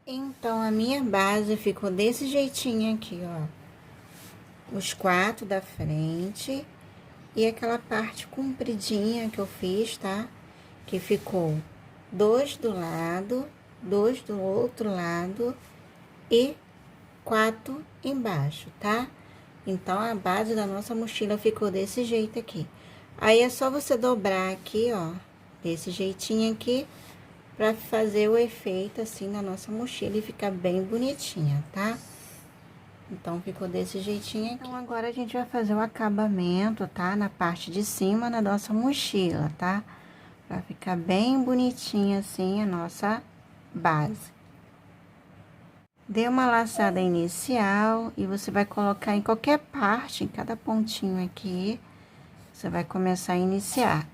Então, a minha base ficou desse jeitinho aqui, ó. Os 4 da frente e aquela parte compridinha que eu fiz, tá? Que ficou 2 do lado, 2 do outro lado e 4 embaixo, tá? Então, a base da nossa mochila ficou desse jeito aqui. Aí, é só você dobrar aqui, ó, desse jeitinho aqui, pra fazer o efeito assim na nossa mochila e ficar bem bonitinha, tá? Então, ficou desse jeitinho aqui. Então, agora a gente vai fazer o acabamento, tá? Na parte de cima da nossa mochila, tá? Pra ficar bem bonitinha assim a nossa base. Dê uma laçada inicial e você vai colocar em qualquer parte, em cada pontinho aqui, você vai começar a iniciar.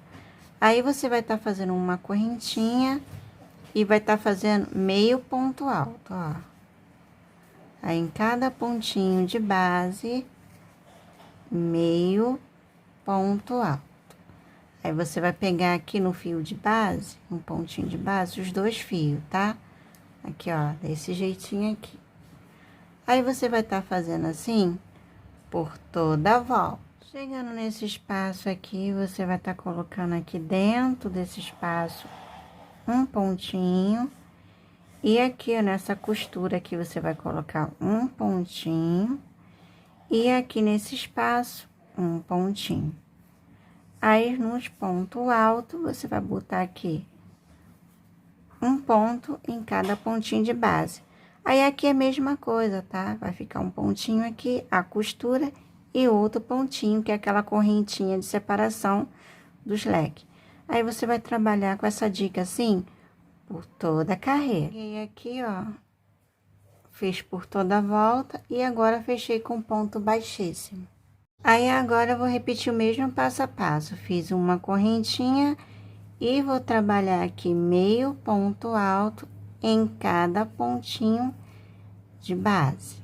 Aí, você vai estar fazendo uma correntinha e vai estar fazendo meio ponto alto, ó. Aí, em cada pontinho de base, meio ponto alto. Aí, você vai pegar aqui no fio de base, um pontinho de base, os 2 fios, tá? Aqui, ó, desse jeitinho aqui. Aí, você vai estar fazendo assim por toda a volta. Chegando nesse espaço aqui, você vai estar colocando aqui dentro desse espaço um pontinho. E aqui, ó, nessa costura aqui, você vai colocar um pontinho. E aqui nesse espaço, um pontinho. Aí, nos pontos altos, você vai botar aqui um ponto em cada pontinho de base. Aí, aqui é a mesma coisa, tá? Vai ficar um pontinho aqui, a costura, e outro pontinho, que é aquela correntinha de separação dos leques. Aí, você vai trabalhar com essa dica assim, por toda a carreira. E aqui, ó, fiz por toda a volta e agora fechei com ponto baixíssimo. Aí, agora eu vou repetir o mesmo passo a passo. Fiz uma correntinha e vou trabalhar aqui meio ponto alto em cada pontinho de base.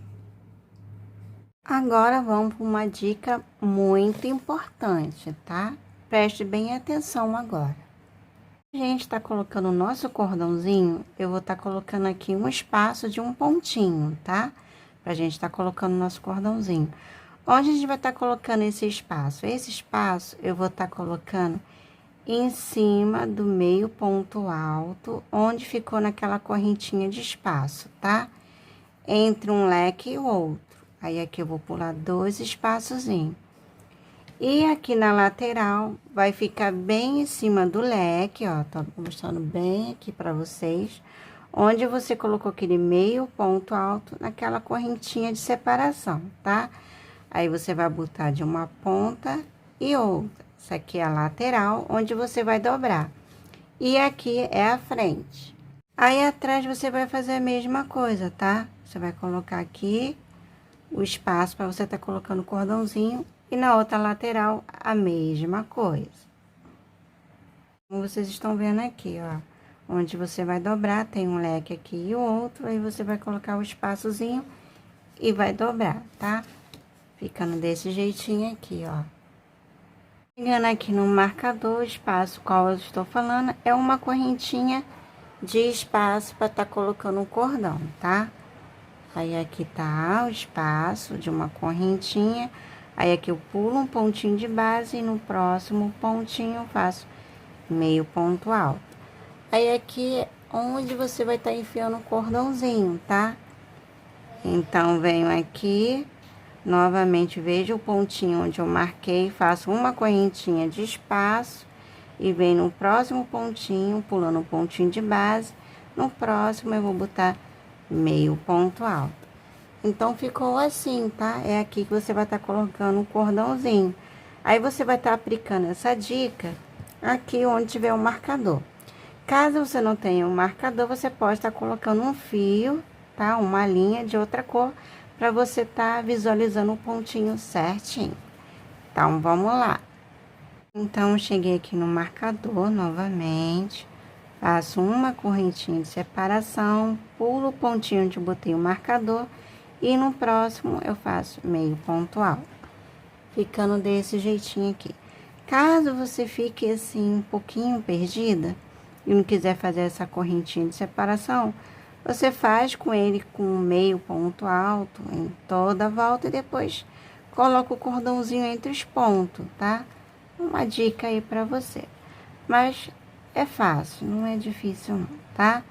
Agora, vamos para uma dica muito importante, tá? Preste bem atenção agora. A gente tá colocando o nosso cordãozinho, eu vou estar colocando aqui um espaço de um pontinho, tá? Pra gente tá colocando o nosso cordãozinho. Onde a gente vai estar colocando esse espaço? Esse espaço eu vou estar colocando em cima do meio ponto alto, onde ficou naquela correntinha de espaço, tá? Entre um leque e o outro. Aí, aqui eu vou pular 2 espaçozinhos. E aqui na lateral, vai ficar bem em cima do leque, ó, tô mostrando bem aqui pra vocês, onde você colocou aquele meio ponto alto naquela correntinha de separação, tá? Aí, você vai botar de uma ponta e outra. Essa aqui é a lateral, onde você vai dobrar. E aqui é a frente. Aí, atrás, você vai fazer a mesma coisa, tá? Você vai colocar aqui o espaço para você tá colocando o cordãozinho. E na outra lateral, a mesma coisa. Como vocês estão vendo aqui, ó. Onde você vai dobrar, tem um leque aqui e o outro. Aí, você vai colocar o espaçozinho e vai dobrar, tá? Ficando desse jeitinho aqui, ó. Chegando aqui no marcador, o espaço qual eu estou falando, é uma correntinha de espaço para tá colocando um cordão, tá? Aí, aqui tá o espaço de uma correntinha. Aí, aqui eu pulo um pontinho de base e no próximo pontinho eu faço meio ponto alto. Aí, aqui é onde você vai estar enfiando o cordãozinho, tá? Então, venho aqui, novamente vejo o pontinho onde eu marquei, faço uma correntinha de espaço e venho no próximo pontinho, pulando um pontinho de base. No próximo, eu vou botar meio ponto alto. Então, ficou assim, tá? É aqui que você vai estar colocando o cordãozinho. Aí, você vai estar aplicando essa dica aqui onde tiver o marcador. Caso você não tenha um marcador, você pode estar colocando um fio, tá? Uma linha de outra cor, para você estar visualizando o pontinho certinho. Então, vamos lá. Então, cheguei aqui no marcador novamente. Faço uma correntinha de separação, pulo o pontinho onde eu botei o marcador. E no próximo, eu faço meio ponto alto, ficando desse jeitinho aqui. Caso você fique assim, um pouquinho perdida, e não quiser fazer essa correntinha de separação, Você faz com ele com meio ponto alto em toda a volta e depois coloca o cordãozinho entre os pontos, tá? Uma dica aí para você. Mas é fácil, não é difícil não, tá?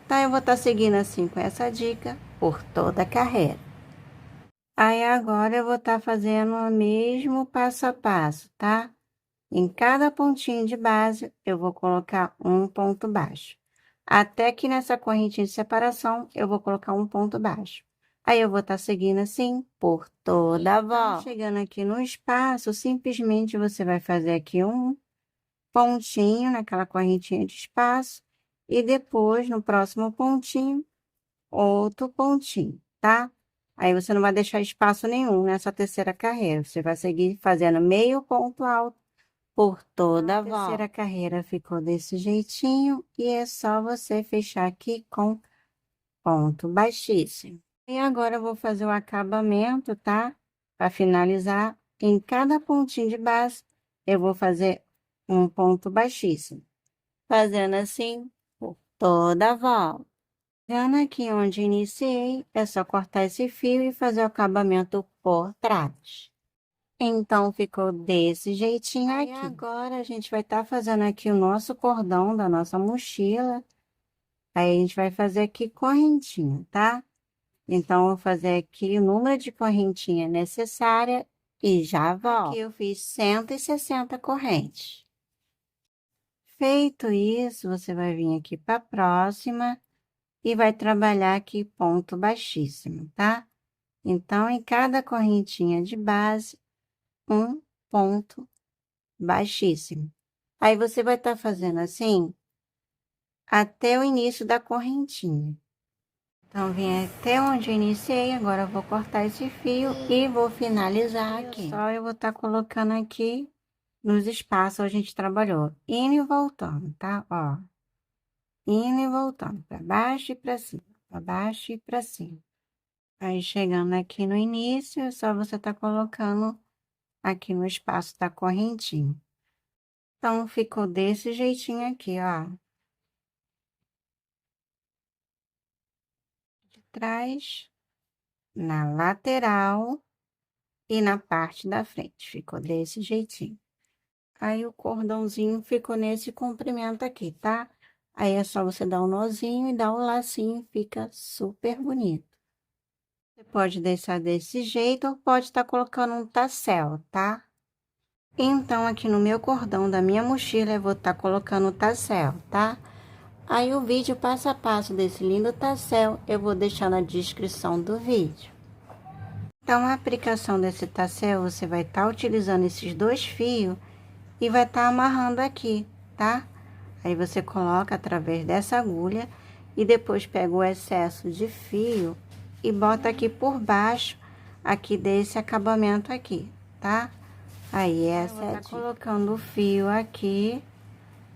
Então eu vou estar seguindo assim com essa dica por toda a carreira. Aí agora eu vou estar fazendo o mesmo passo a passo, tá? Em cada pontinho de base, eu vou colocar um ponto baixo. Até que nessa correntinha de separação, eu vou colocar um ponto baixo. Aí eu vou estar seguindo assim por toda a volta. Chegando aqui no espaço, simplesmente você vai fazer aqui um pontinho naquela correntinha de espaço. E depois, no próximo pontinho, outro pontinho, tá? Aí você não vai deixar espaço nenhum nessa terceira carreira. Você vai seguir fazendo meio ponto alto por toda a volta. A terceira carreira ficou desse jeitinho e é só você fechar aqui com ponto baixíssimo. E agora eu vou fazer o acabamento, tá? Para finalizar, em cada pontinho de base, eu vou fazer um ponto baixíssimo. Fazendo assim por toda a volta. Vendo aqui onde iniciei, é só cortar esse fio e fazer o acabamento por trás. Então, ficou desse jeitinho aqui. Agora, a gente vai estar fazendo aqui o nosso cordão da nossa mochila. Aí, a gente vai fazer aqui correntinha, tá? Então, eu vou fazer aqui o número de correntinha necessária e já volto. Aqui eu fiz 160 correntes. Feito isso, você vai vir aqui para a próxima e vai trabalhar aqui ponto baixíssimo, tá? Então, em cada correntinha de base, um ponto baixíssimo. Aí você vai estar fazendo assim até o início da correntinha. Então, vim até onde eu iniciei, agora eu vou cortar esse fio e vou finalizar aqui. Só eu vou estar colocando aqui nos espaços onde a gente trabalhou, indo e voltando, tá? Ó, indo e voltando, para baixo e para cima, para baixo e para cima. Aí, chegando aqui no início, é só você tá colocando aqui no espaço da correntinha. Então, ficou desse jeitinho aqui, ó. De trás, na lateral e na parte da frente. Ficou desse jeitinho. Aí, o cordãozinho ficou nesse comprimento aqui, tá? Aí, é só você dar um nozinho e dar um lacinho, fica super bonito. Você pode deixar desse jeito ou pode estar colocando um tassel, tá? Então, aqui no meu cordão da minha mochila, eu vou estar colocando o tassel, tá? Aí, o vídeo passo a passo desse lindo tassel, eu vou deixar na descrição do vídeo. Então, a aplicação desse tassel, você vai estar utilizando esses dois fios e vai estar amarrando aqui, tá? Aí, você coloca através dessa agulha e depois pega o excesso de fio e bota aqui por baixo, aqui desse acabamento aqui, tá? Aí, essa é a dica. Colocando o fio aqui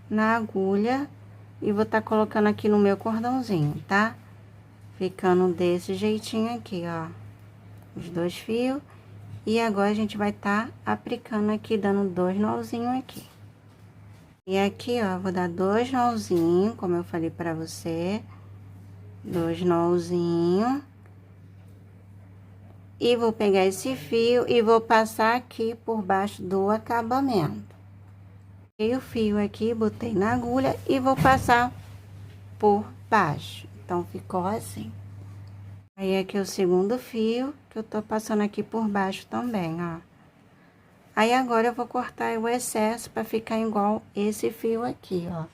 na agulha e vou estar colocando aqui no meu cordãozinho, tá? Ficando desse jeitinho aqui, ó. Os dois fios. E agora, a gente vai estar aplicando aqui, dando 2 nozinhos aqui. E aqui, ó, vou dar 2 nozinhos, como eu falei pra você. 2 nozinhos. E vou pegar esse fio e vou passar aqui por baixo do acabamento. Peguei o fio aqui, botei na agulha e vou passar por baixo. Então, ficou assim. Aí, aqui é o segundo fio, que eu tô passando aqui por baixo também, ó. Aí, agora, eu vou cortar o excesso para ficar igual esse fio aqui, ó.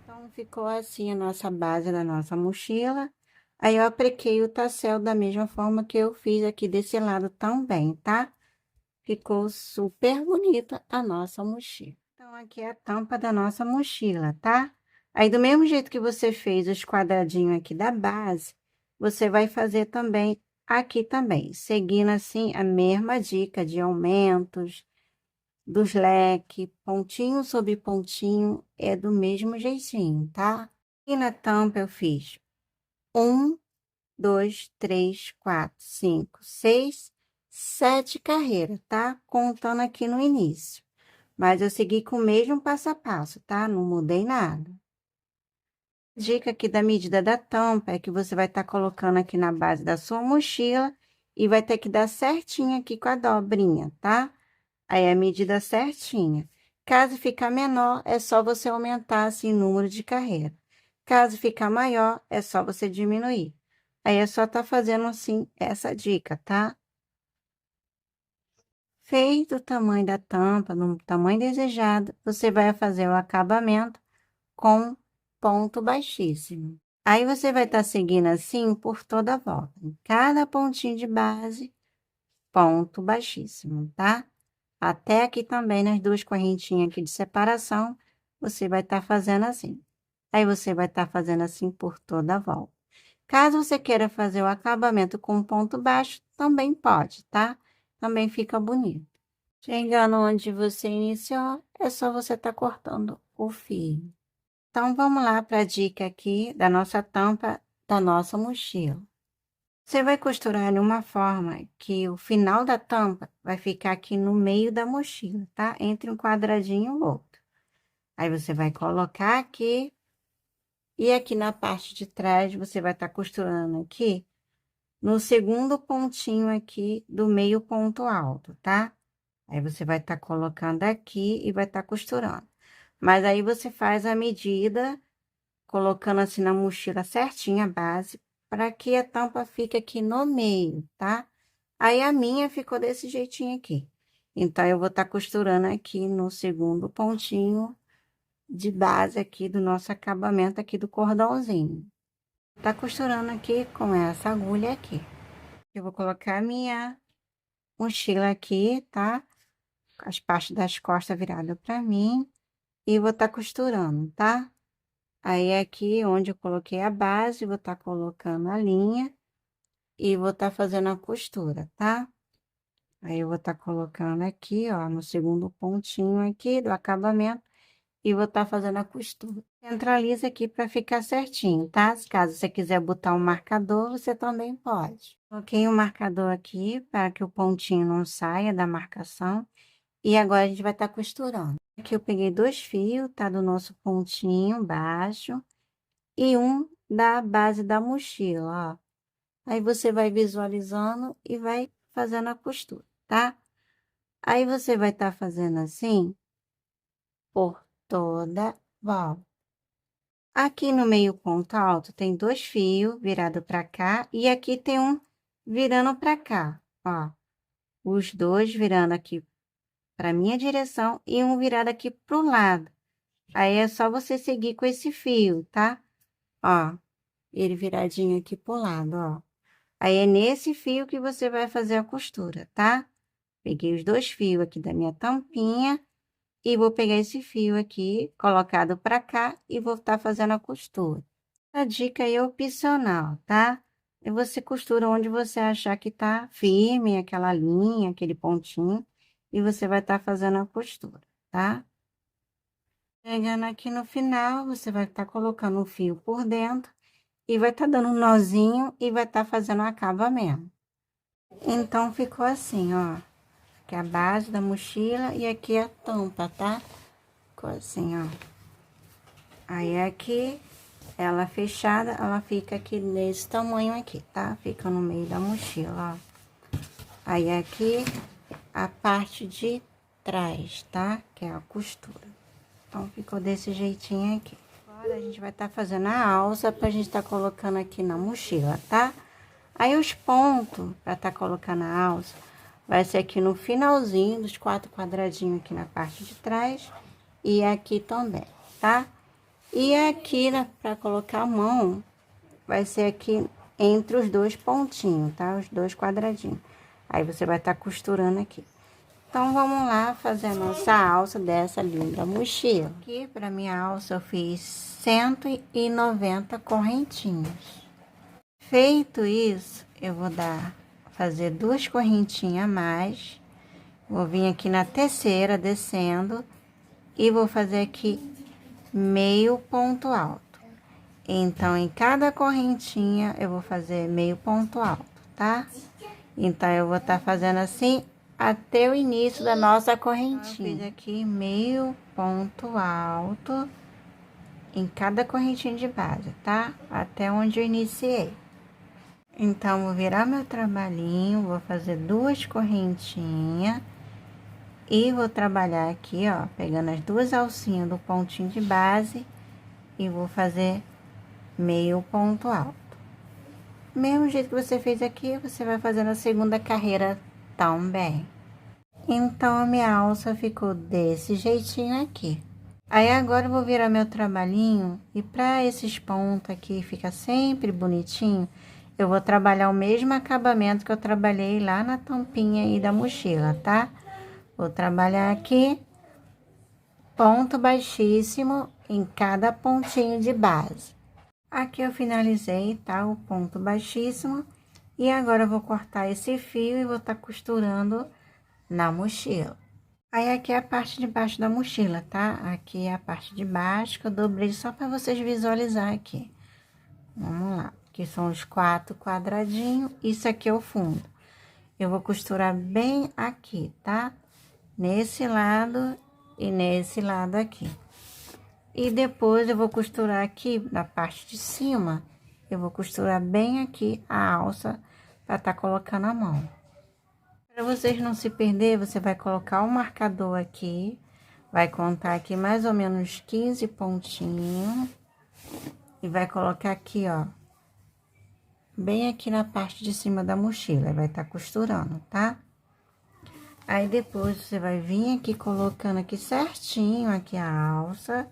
Então, ficou assim a nossa base da nossa mochila. Aí, eu apliquei o tassel da mesma forma que eu fiz aqui desse lado também, tá? Ficou super bonita a nossa mochila. Então, aqui é a tampa da nossa mochila, tá? Aí, do mesmo jeito que você fez os quadradinhos aqui da base, você vai fazer também aqui também, seguindo assim a mesma dica de aumentos, dos leques, pontinho sobre pontinho, é do mesmo jeitinho, tá? E na tampa eu fiz 1, 2, 3, 4, 5, 6, 7 carreiras, tá? Contando aqui no início. Mas eu segui com o mesmo passo a passo, tá? Não mudei nada. Dica aqui da medida da tampa é que você vai estar colocando aqui na base da sua mochila e vai ter que dar certinho aqui com a dobrinha, tá? Aí a medida certinha. Caso ficar menor, é só você aumentar assim o número de carreira. Caso ficar maior, é só você diminuir. Aí é só tá fazendo assim essa dica, tá? Feito o tamanho da tampa, no tamanho desejado, você vai fazer o acabamento com ponto baixíssimo. Aí você vai estar seguindo assim por toda a volta. Em cada pontinho de base, ponto baixíssimo, tá? Até aqui também nas duas correntinhas aqui de separação, você vai estar fazendo assim. Aí você vai estar fazendo assim por toda a volta. Caso você queira fazer o acabamento com ponto baixo, também pode, tá? Também fica bonito. Chegando onde você iniciou, é só você estar cortando o fio. Então, vamos lá para a dica aqui da nossa tampa da nossa mochila. Você vai costurar de uma forma que o final da tampa vai ficar aqui no meio da mochila, tá? Entre um quadradinho e o outro. Aí, você vai colocar aqui e aqui na parte de trás, você vai estar costurando aqui no segundo pontinho aqui do meio ponto alto, tá? Aí, você vai estar colocando aqui e vai estar costurando. Mas aí, você faz a medida colocando assim na mochila certinha a base, para que a tampa fique aqui no meio, tá? Aí a minha ficou desse jeitinho aqui. Então, eu vou estar costurando aqui no segundo pontinho de base aqui do nosso acabamento aqui do cordãozinho. Tá costurando aqui com essa agulha aqui. Eu vou colocar a minha mochila aqui, tá? As partes das costas viradas para mim. E vou estar costurando, tá? Aí, aqui onde eu coloquei a base, vou estar colocando a linha e vou estar fazendo a costura, tá? Aí, eu vou estar colocando aqui, ó, no segundo pontinho aqui do acabamento e vou estar fazendo a costura. Centraliza aqui para ficar certinho, tá? Caso você quiser botar um marcador, você também pode. Coloquei um marcador aqui para que o pontinho não saia da marcação. E agora a gente vai estar costurando. Aqui eu peguei 2 fios, tá? Do nosso pontinho baixo e um da base da mochila, ó. Aí você vai visualizando e vai fazendo a costura, tá? Aí você vai estar fazendo assim por toda volta. Aqui no meio ponto alto tem 2 fios virado para cá e aqui tem um virando para cá, ó. Os dois virando aqui para minha direção e um virado aqui pro lado. Aí é só você seguir com esse fio, tá? Ó, ele viradinho aqui pro lado, ó. Aí, é nesse fio que você vai fazer a costura, tá? Peguei os 2 fios aqui da minha tampinha e vou pegar esse fio aqui, colocado pra cá e vou estar fazendo a costura. A dica aí é opcional, tá? E você costura onde você achar que tá firme, aquela linha, aquele pontinho, e você vai estar fazendo a costura, tá? Chegando aqui no final, você vai estar colocando o fio por dentro e vai estar dando um nozinho e vai estar fazendo o acabamento. Então, ficou assim, ó. Aqui a base da mochila e aqui a tampa, tá? Ficou assim, ó. Aí, aqui, ela fechada, ela fica aqui nesse tamanho aqui, tá? Fica no meio da mochila, ó. Aí, aqui, a parte de trás, tá? Que é a costura. Então, ficou desse jeitinho aqui. Agora, a gente vai estar fazendo a alça pra gente estar colocando aqui na mochila, tá? Aí, os pontos pra estar colocando a alça vai ser aqui no finalzinho dos 4 quadradinhos aqui na parte de trás e aqui também, tá? E aqui, né, pra colocar a mão, vai ser aqui entre os 2 pontinhos, tá? Os 2 quadradinhos. Aí, você vai estar costurando aqui. Então, vamos lá fazer a nossa alça dessa linda mochila. Aqui, pra minha alça, eu fiz 190 correntinhas. Feito isso, eu vou fazer 2 correntinhas a mais. Vou vir aqui na terceira, descendo, e vou fazer aqui meio ponto alto. Então, em cada correntinha, eu vou fazer meio ponto alto, tá? Então, eu vou estar fazendo assim até o início da nossa correntinha. Eu fiz aqui meio ponto alto em cada correntinha de base, tá? Até onde eu iniciei. Então, vou virar meu trabalhinho, vou fazer 2 correntinhas e vou trabalhar aqui, ó, pegando as 2 alcinhas do pontinho de base e vou fazer meio ponto alto. Mesmo jeito que você fez aqui, você vai fazer na segunda carreira também. Então, a minha alça ficou desse jeitinho aqui. Aí, agora eu vou virar meu trabalhinho e para esses pontos aqui ficar sempre bonitinho, eu vou trabalhar o mesmo acabamento que eu trabalhei lá na tampinha aí da mochila, tá? Vou trabalhar aqui, ponto baixíssimo em cada pontinho de base. Aqui eu finalizei, tá? O ponto baixíssimo. E agora eu vou cortar esse fio e vou estar costurando na mochila. Aí, aqui é a parte de baixo da mochila, tá? Aqui é a parte de baixo que eu dobrei só para vocês visualizar aqui. Vamos lá. Aqui são os 4 quadradinhos, isso aqui é o fundo. Eu vou costurar bem aqui, tá? Nesse lado e nesse lado aqui. E depois eu vou costurar aqui na parte de cima, eu vou costurar bem aqui a alça para tá colocando a mão. Para vocês não se perder, você vai colocar o marcador aqui, vai contar aqui mais ou menos 15 pontinhos e vai colocar aqui, ó, bem aqui na parte de cima da mochila, vai estar costurando, tá? Aí depois você vai vir aqui colocando aqui certinho aqui a alça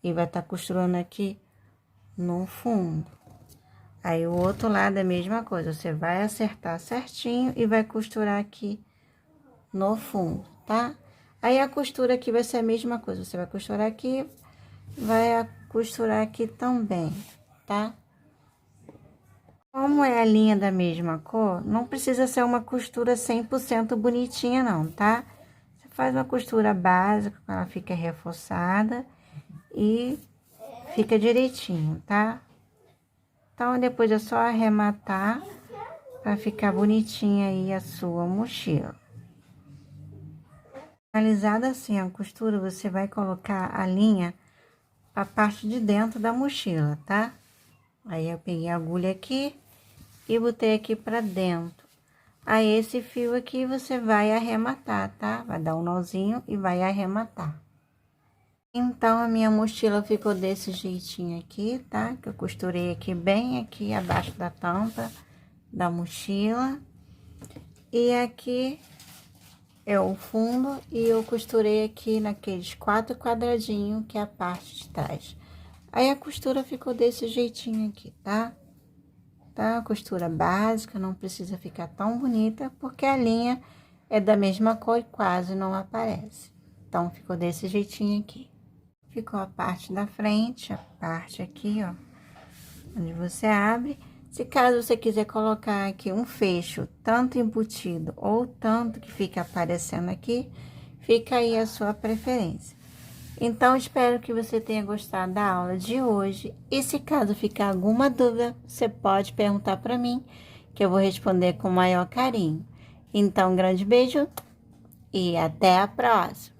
e vai estar costurando aqui no fundo. Aí o outro lado é a mesma coisa, você vai acertar certinho e vai costurar aqui no fundo, tá? Aí a costura aqui vai ser a mesma coisa, você vai costurar aqui, vai costurar aqui também, tá? Como é a linha da mesma cor, não precisa ser uma costura 100% bonitinha não, tá? Você faz uma costura básica, ela fica reforçada e fica direitinho, tá? Então, depois é só arrematar para ficar bonitinha aí a sua mochila. Finalizada assim a costura, você vai colocar a linha para a parte de dentro da mochila, tá? Aí, eu peguei a agulha aqui e botei aqui para dentro. Aí, esse fio aqui você vai arrematar, tá? Vai dar um nozinho e vai arrematar. Então, a minha mochila ficou desse jeitinho aqui, tá? Que eu costurei aqui bem aqui abaixo da tampa da mochila. E aqui é o fundo e eu costurei aqui naqueles 4 quadradinhos que é a parte de trás. Aí, a costura ficou desse jeitinho aqui, tá? Tá? Costura básica, não precisa ficar tão bonita, porque a linha é da mesma cor e quase não aparece. Então, ficou desse jeitinho aqui. Ficou a parte da frente, a parte aqui, ó, onde você abre. Se caso você quiser colocar aqui um fecho, tanto embutido ou tanto que fica aparecendo aqui, fica aí a sua preferência. Então, espero que você tenha gostado da aula de hoje. E se caso ficar alguma dúvida, você pode perguntar para mim, que eu vou responder com o maior carinho. Então, um grande beijo e até a próxima!